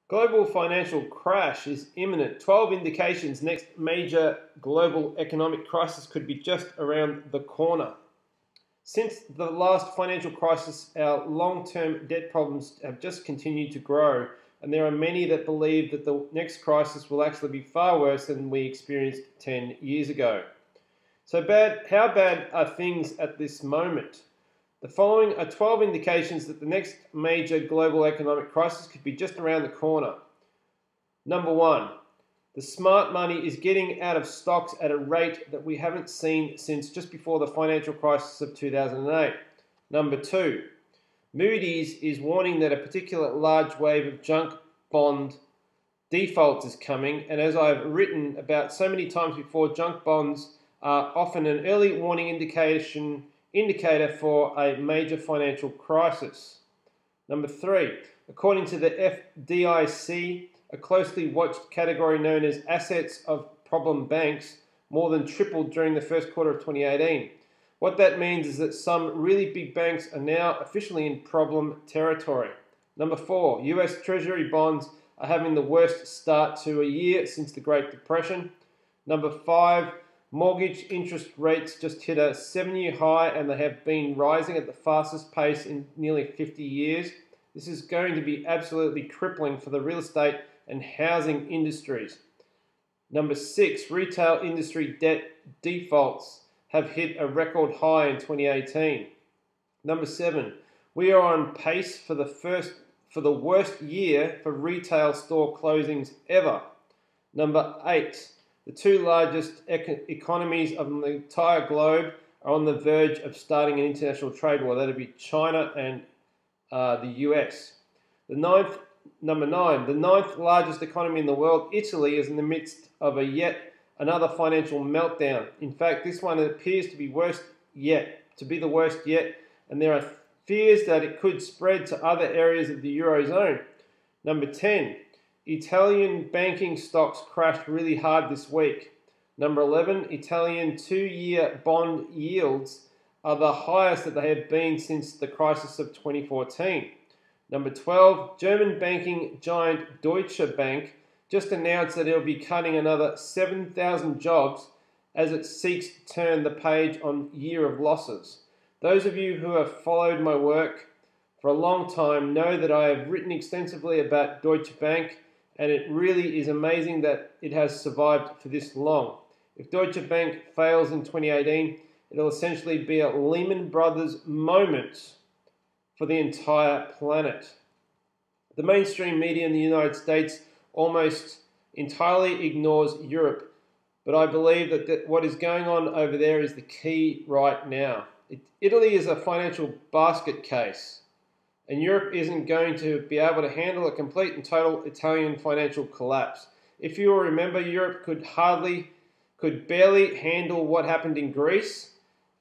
Global financial crash is imminent. 12 indications next major global economic crisis could be just around the corner. Since the last financial crisis, our long-term debt problems have just continued to grow, and there are many that believe that the next crisis will actually be far worse than we experienced 10 years ago. So how bad are things at this moment? The following are 12 indications that the next major global economic crisis could be just around the corner. Number one, the smart money is getting out of stocks at a rate that we haven't seen since just before the financial crisis of 2008. Number two, Moody's is warning that a particular large wave of junk bond defaults is coming, and as I've written about so many times before, junk bonds are often an early warning indicator for a major financial crisis. Number three, according to the FDIC, a closely watched category known as assets of problem banks more than tripled during the first quarter of 2018. What that means is that some really big banks are now officially in problem territory. Number four, US Treasury bonds are having the worst start to a year since the Great Depression. Number five, mortgage interest rates just hit a 7-year high, and they have been rising at the fastest pace in nearly 50 years. This is going to be absolutely crippling for the real estate and housing industries. Number six, retail industry debt defaults have hit a record high in 2018. Number seven, we are on pace for the worst year for retail store closings ever. Number eight, the two largest economies of the entire globe are on the verge of starting an international trade war. That would be China and the US. Number nine, the ninth largest economy in the world, Italy, is in the midst of yet another financial meltdown. In fact, this one appears to be the worst yet, and there are fears that it could spread to other areas of the Eurozone. Number 10, Italian banking stocks crashed really hard this week. Number 11, Italian 2-year bond yields are the highest that they have been since the crisis of 2014. Number 12, German banking giant Deutsche Bank just announced that it will be cutting another 7,000 jobs as it seeks to turn the page on year of losses. Those of you who have followed my work for a long time know that I have written extensively about Deutsche Bank, and it really is amazing that it has survived for this long. If Deutsche Bank fails in 2018, it'll essentially be a Lehman Brothers moment for the entire planet. The mainstream media in the United States almost entirely ignores Europe, but I believe that what is going on over there is the key right now. Italy is a financial basket case, and Europe isn't going to be able to handle a complete and total Italian financial collapse. If you will remember, Europe could barely handle what happened in Greece,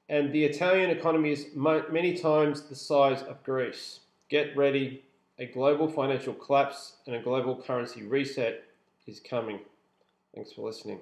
and the Italian economy is many times the size of Greece. Get ready, a global financial collapse and a global currency reset is coming. Thanks for listening.